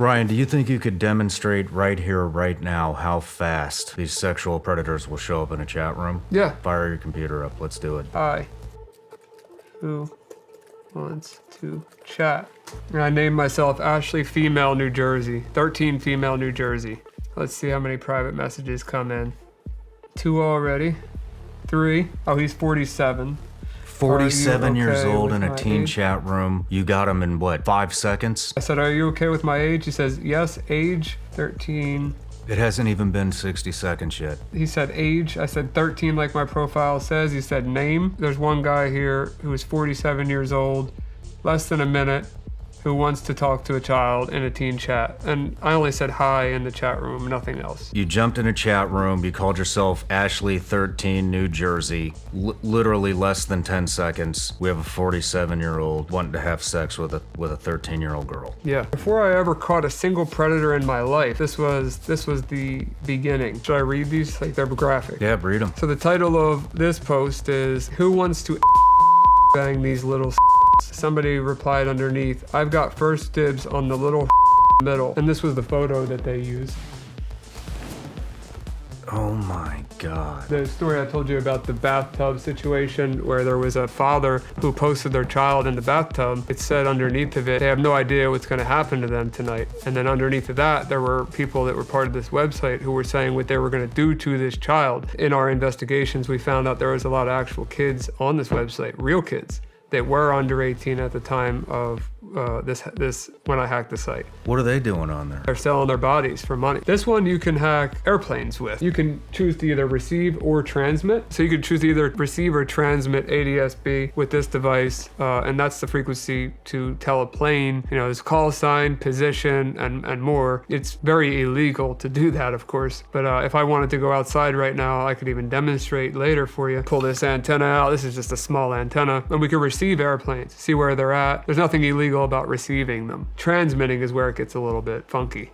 Ryan, do you think you could demonstrate right here, right now, how fast these sexual predators will show up in a chat room? Yeah. Fire your computer up. Let's do it. Hi. Who wants to chat? I named myself Ashley Female New Jersey. 13 Female New Jersey. Let's see how many private messages come in. 2 already. 3. Oh, he's 47. 47 years okay old with in a my teen age? chat room. You got him in what, 5 seconds? I said, are you okay with my age? He says, yes, age 13. It hasn't even been 60 seconds yet. He said age. I said 13 like my profile says. He said name. There's one guy here who is 47 years old, less than a minute, who wants to talk to a child in a teen chat. And I only said hi in the chat room, nothing else. You jumped in a chat room. You called yourself Ashley 13 New Jersey. Literally less than 10 seconds. We have a 47-year-old wanting to have sex with a 13-year-old girl. Yeah. Before I ever caught a single predator in my life, this was the beginning. Should I read these? Like, they're graphic. Yeah, read them. So the title of this post is, who wants to bang these little Somebody replied underneath, I've got first dibs on the little middle. And this was the photo that they used. Oh my God. The story I told you about the bathtub situation where there was a father who posted their child in the bathtub. It said underneath of it, they have no idea what's going to happen to them tonight. And then underneath of that, there were people that were part of this website who were saying what they were going to do to this child. In our investigations, we found out there was a lot of actual kids on this website, real kids, that were under 18 at the time of this when I hacked the site. What are they doing on there? They're selling their bodies for money. This one you can hack airplanes with. You can choose to either receive or transmit. So you can choose to either receive or transmit ADS-B with this device, and that's the frequency to tell a plane, there's call sign, position, and more. It's very illegal to do that, of course, but if I wanted to go outside right now, I could even demonstrate later for you. Pull this antenna out. This is just a small antenna, and we can receive airplanes, see where they're at. There's nothing illegal about receiving them. Transmitting is where it gets a little bit funky.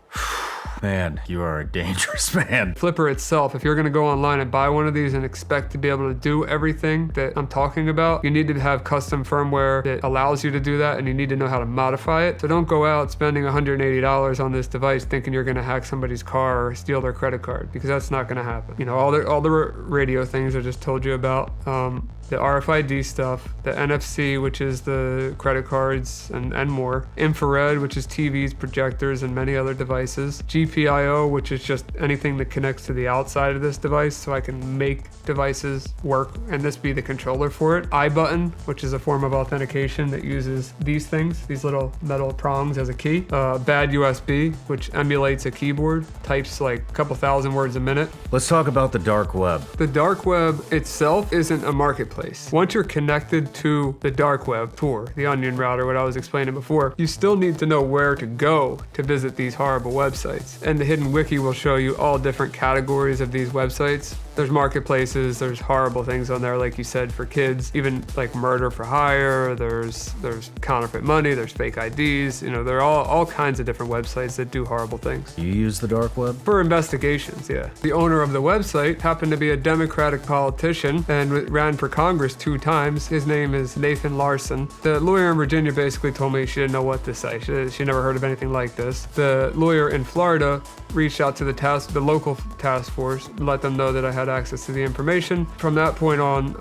Man, you are a dangerous man. Flipper itself, if you're gonna go online and buy one of these and expect to be able to do everything that I'm talking about, you need to have custom firmware that allows you to do that, and you need to know how to modify it. So don't go out spending $180 on this device thinking you're gonna hack somebody's car or steal their credit card, because that's not gonna happen. All the radio things I just told you about, the RFID stuff, the NFC, which is the credit cards and more, infrared, which is TVs, projectors, and many other devices, GPIO, which is just anything that connects to the outside of this device so I can make devices work and this be the controller for it, iButton, which is a form of authentication that uses these things, these little metal prongs as a key, bad USB, which emulates a keyboard, types like a couple thousand words a minute. Let's talk about the dark web. The dark web itself isn't a marketplace. Once you're connected to the dark web Tor, the onion router, what I was explaining before, you still need to know where to go to visit these horrible websites. And the hidden wiki will show you all different categories of these websites. There's marketplaces, there's horrible things on there, like you said, for kids, even like murder for hire, there's counterfeit money, there's fake IDs, there are all kinds of different websites that do horrible things. You use the dark web? For investigations, yeah. The owner of the website happened to be a Democratic politician and ran for Congress 2 times. His name is Nathan Larson. The lawyer in Virginia basically told me she didn't know what to say. She never heard of anything like this. The lawyer in Florida reached out to the local task force, let them know that I had access to the information. From that point on,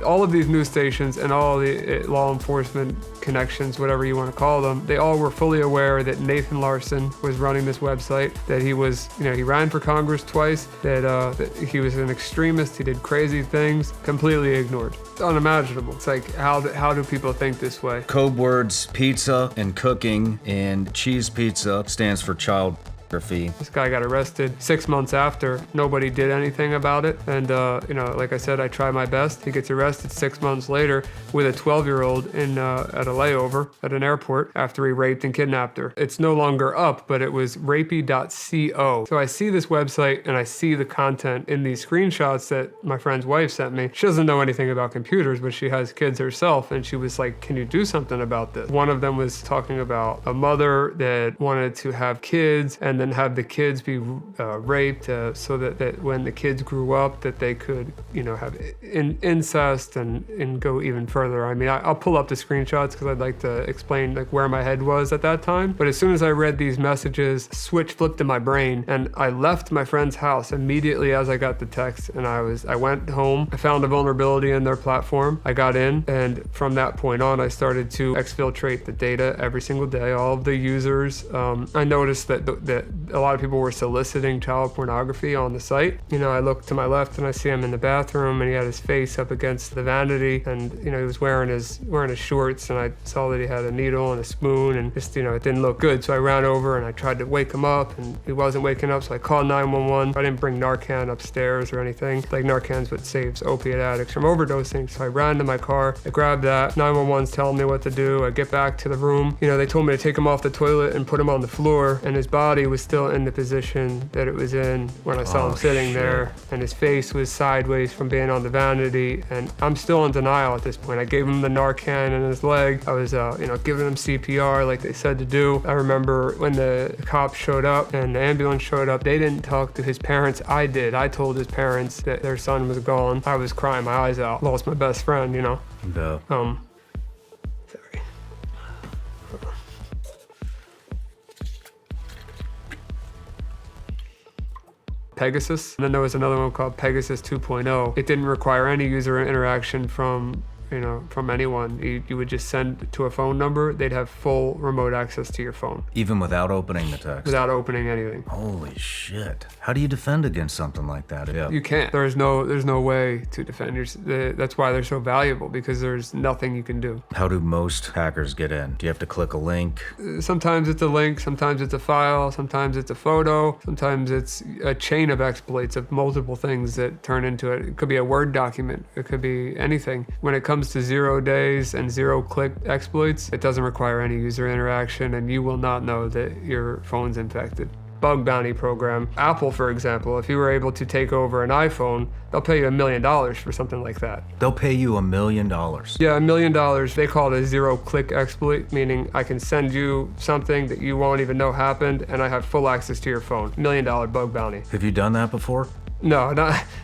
all of these news stations and all the law enforcement connections, whatever you want to call them, they all were fully aware that Nathan Larson was running this website, that he was, he ran for Congress twice, that he was an extremist, he did crazy things, completely ignored. It's unimaginable. It's like, how do people think this way? Code words pizza and cooking, and cheese pizza stands for child pornography. This guy got arrested 6 months after. Nobody did anything about it. And, like I said, I try my best. He gets arrested 6 months later with a 12-year-old at a layover at an airport after he raped and kidnapped her. It's no longer up, but it was rapey.co. So I see this website and I see the content in these screenshots that my friend's wife sent me. She doesn't know anything about computers, but she has kids herself. And she was like, can you do something about this? One of them was talking about a mother that wanted to have kids, and and then have the kids be raped so that when the kids grew up that they could, have incest and go even further. I mean, I'll pull up the screenshots because I'd like to explain like where my head was at that time. But as soon as I read these messages, switch flipped in my brain, and I left my friend's house immediately as I got the text, and I went home. I found a vulnerability in their platform. I got in, and from that point on, I started to exfiltrate the data every single day, all of the users. I noticed that a lot of people were soliciting child pornography on the site. I looked to my left and I see him in the bathroom, and he had his face up against the vanity, and he was wearing his shorts, and I saw that he had a needle and a spoon, and just it didn't look good. So I ran over and I tried to wake him up, and he wasn't waking up. So I called 911. I didn't bring Narcan upstairs or anything. Like, Narcan's what saves opiate addicts from overdosing. So I ran to my car. I grabbed that. 911's telling me what to do. I get back to the room. They told me to take him off the toilet and put him on the floor, and his body was still in the position that it was in when I saw him sitting there, and his face was sideways from being on the vanity, and I'm still in denial at this point. I gave him the Narcan in his leg. I was, giving him CPR like they said to do. I remember when the cops showed up and the ambulance showed up, they didn't talk to his parents. I did. I told his parents that their son was gone. I was crying my eyes out. Lost my best friend, Yeah. Sorry. Pegasus. And then there was another one called Pegasus 2.0. It didn't require any user interaction from anyone. You would just send to a phone number. They'd have full remote access to your phone. Even without opening the text? Without opening anything. Holy shit. How do you defend against something like that? Yeah. You can't. There's no way to defend that's why they're so valuable, because there's nothing you can do. How do most hackers get in? Do you have to click a link? Sometimes it's a link, sometimes it's a file, sometimes it's a photo, sometimes it's a chain of exploits of multiple things that turn into it. It could be a Word document. It could be anything. When it comes to 0 days and 0-click exploits, it doesn't require any user interaction, and you will not know that your phone's infected. Bug bounty program. Apple, for example, if you were able to take over an iPhone, they'll pay you $1 million for something like that. They'll pay you $1 million? Yeah, $1 million. They call it a 0-click exploit, meaning I can send you something that you won't even know happened, and I have full access to your phone. $1 million bug bounty. Have you done that before? No,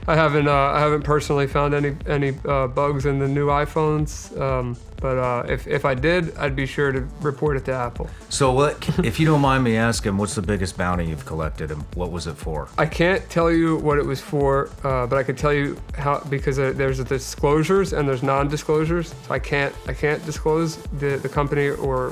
I haven't. I haven't personally found any bugs in the new iPhones. But if I did, I'd be sure to report it to Apple. So what, if you don't mind me asking, what's the biggest bounty you've collected, and what was it for? I can't tell you what it was for, but I could tell you how, because there's disclosures and there's non-disclosures. So I can't disclose the company or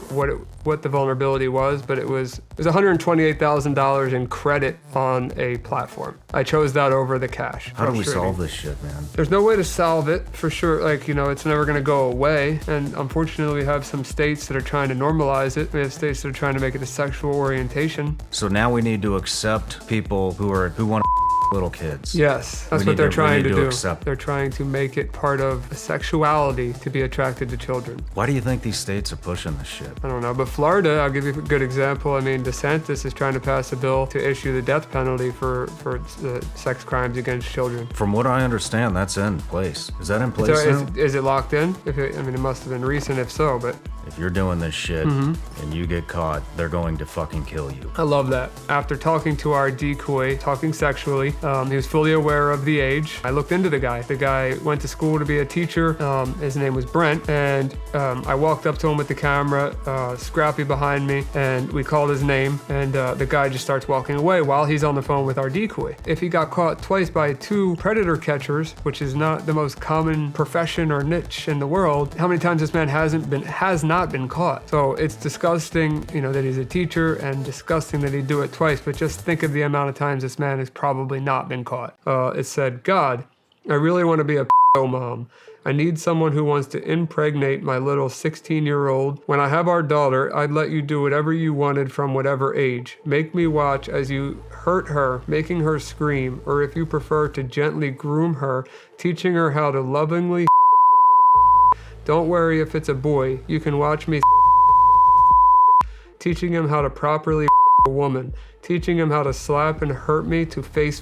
what the vulnerability was, but it was $128,000 in credit on a platform. I chose that over the cash. How do we solve this shit, man? There's no way to solve it for sure. Like, it's never going to go away. And unfortunately, we have some states that are trying to normalize it. We have states that are trying to make it a sexual orientation. So now we need to accept people who want little kids. Yes, that's what they're trying to do. Accept. They're trying to make it part of sexuality to be attracted to children. Why do you think these states are pushing this shit? I don't know, but Florida, I'll give you a good example. I mean, DeSantis is trying to pass a bill to issue the death penalty for sex crimes against children. From what I understand, that's in place. Is that in place now? Is it locked in? It must have been recent if so, but... If you're doing this shit and you get caught, they're going to fucking kill you. I love that. After talking to our decoy, talking sexually, he was fully aware of the age. I looked into the guy. The guy went to school to be a teacher. His name was Brent, and I walked up to him with the camera, Scrappy behind me, and we called his name, and the guy just starts walking away while he's on the phone with our decoy. If he got caught twice by 2 predator catchers, which is not the most common profession or niche in the world, how many times this man has not been caught? So it's disgusting, that he's a teacher, and disgusting that he'd do it twice, but just think of the amount of times this man has probably not been caught. It said, God, I really want to be a mom. I need someone who wants to impregnate my little 16-year-old. When I have our daughter, I'd let you do whatever you wanted from whatever age. Make me watch as you hurt her, making her scream, or if you prefer to gently groom her, teaching her how to lovingly Don't worry if it's a boy. You can watch me teaching him how to properly a woman, teaching him how to slap and hurt me to face.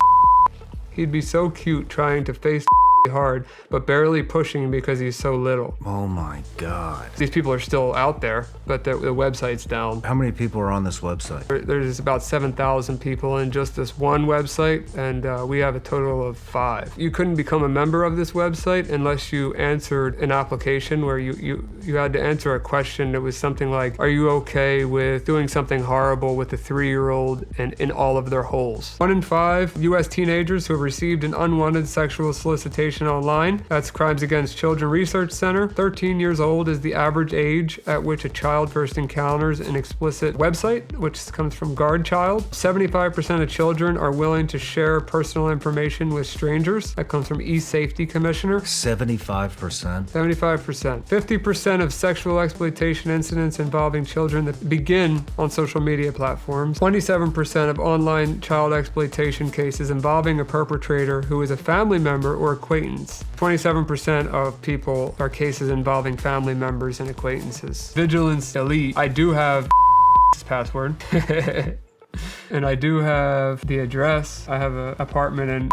He'd be so cute trying to face hard, but barely pushing because he's so little. Oh my God. These people are still out there, but the website's down. How many people are on this website? There's about 7,000 people in just this one website, and we have a total of 5. You couldn't become a member of this website unless you answered an application where you had to answer a question that was something like, are you okay with doing something horrible with a 3-year-old and in all of their holes? 1 in 5 U.S. teenagers who have received an unwanted sexual solicitation online. That's Crimes Against Children Research Center. 13 years old is the average age at which a child first encounters an explicit website, which comes from Guard Child. 75% of children are willing to share personal information with strangers. That comes from eSafety Commissioner. 75%? 75%. 50% of sexual exploitation incidents involving children that begin on social media platforms. 27% of online child exploitation cases involving a perpetrator who is a family member or acquaintance. 27% of people are cases involving family members and acquaintances. Vigilance Elite. I do have password. And I do have the address. I have an apartment in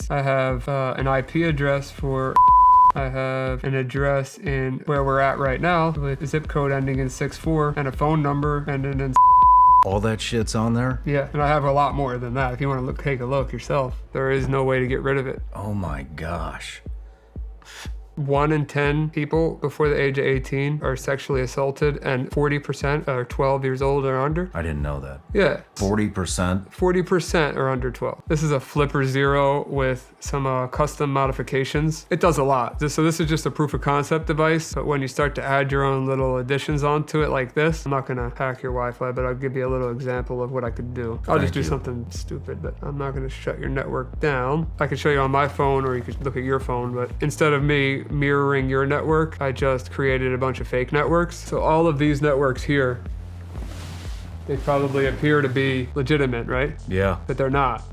I have an IP address for I have an address in where we're at right now with a zip code ending in 64 and a phone number ending in All that shit's on there? Yeah, and I have a lot more than that. If you want to take a look yourself, there is no way to get rid of it. Oh my gosh. 1 in 10 people before the age of 18 are sexually assaulted, and 40% are 12 years old or under. I didn't know that. Yeah. 40%? 40% are under 12. This is a Flipper Zero with some custom modifications. It does a lot. So this is just a proof of concept device, but when you start to add your own little additions onto it like this, I'm not gonna hack your Wi-Fi, but I'll give you a little example of what I could do. I'll just do something stupid, but I'm not gonna shut your network down. I can show you on my phone, or you could look at your phone, but instead of me mirroring your network, I just created a bunch of fake networks. So all of these networks here, they probably appear to be legitimate, right? Yeah. But they're not.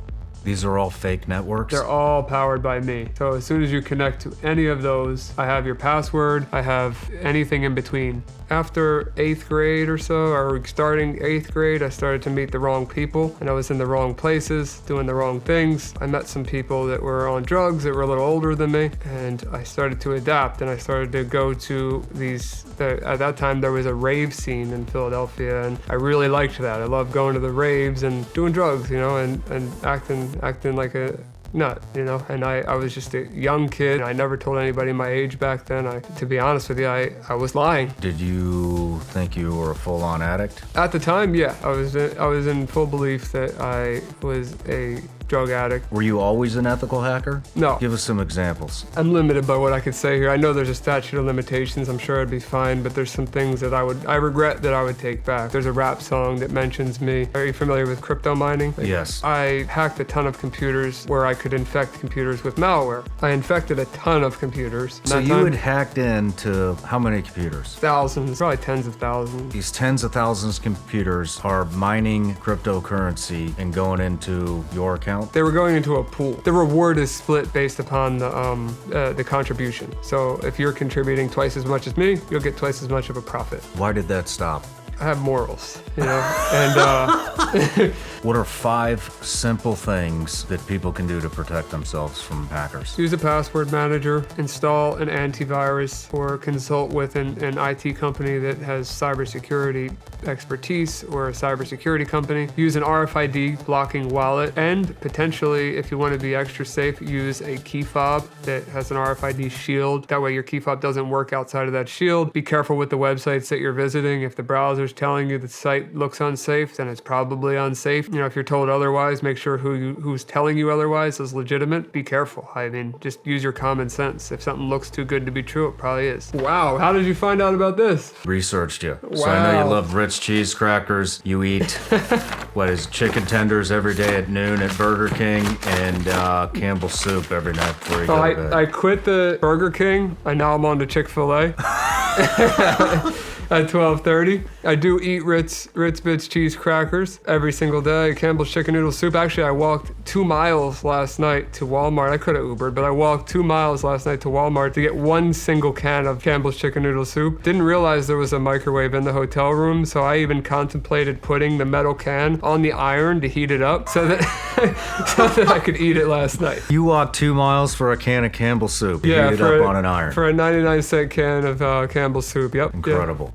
These are all fake networks? They're all powered by me. So as soon as you connect to any of those, I have your password, I have anything in between. After 8th grade or so, or starting 8th grade, I started to meet the wrong people, and I was in the wrong places, doing the wrong things. I met some people that were on drugs that were a little older than me, and I started to adapt, and I started to go to these, at that time there was a rave scene in Philadelphia, and I really liked that. I loved going to the raves and doing drugs, you know, and acting like a nut, you know, and I was just a young kid. I never told anybody my age back then. To be honest with you, I was lying. Did you think you were a full-on addict? At the time, yeah, I was in full belief that I was a drug addict. Were you always an ethical hacker? No. Give us some examples. I'm limited by what I could say here. I know there's a statute of limitations. I'm sure I'd be fine, but there's some things that I regret that I would take back. There's a rap song that mentions me. Are you familiar with crypto mining? Yes. I hacked a ton of computers where I could infect computers with malware. I infected a ton of computers. So you had hacked into how many computers? Thousands, probably tens of thousands. These tens of thousands of computers are mining cryptocurrency and going into your account? They were going into a pool. The reward is split based upon the contribution. So if you're contributing twice as much as me, you'll get twice as much of a profit. Why did that stop? I have morals, you know, and what are 5 simple things that people can do to protect themselves from hackers? Use a password manager, install an antivirus, or consult with an IT company that has cybersecurity expertise, or a cybersecurity company. Use an RFID blocking wallet, and potentially, if you want to be extra safe, use a key fob that has an RFID shield. That way your key fob doesn't work outside of that shield. Be careful with the websites that you're visiting. If the browser's telling you the site looks unsafe, then it's probably unsafe. You know, if you're told otherwise, make sure who's telling you otherwise is legitimate. Be careful. I mean, just use your common sense. If something looks too good to be true, it probably is. Wow, how did you find out about this? Researched you. Wow. So I know you love Ritz cheese crackers. You eat, what is chicken tenders every day at noon at Burger King, and Campbell's soup every night before you go to bed. I quit the Burger King. Now I'm on to Chick-fil-A. At 12:30. I do eat Ritz Bits cheese crackers every single day. Campbell's chicken noodle soup. Actually, I walked 2 miles last night to Walmart. I could have Ubered, but I walked 2 miles last night to Walmart to get 1 single can of Campbell's chicken noodle soup. Didn't realize there was a microwave in the hotel room, so I even contemplated putting the metal can on the iron to heat it up so that It's not that I could eat it last night. You walked 2 miles for a can of Campbell soup. You Yeah, heat it up on an iron. for a 99-cent can of Campbell soup. Yep. Yeah. Incredible.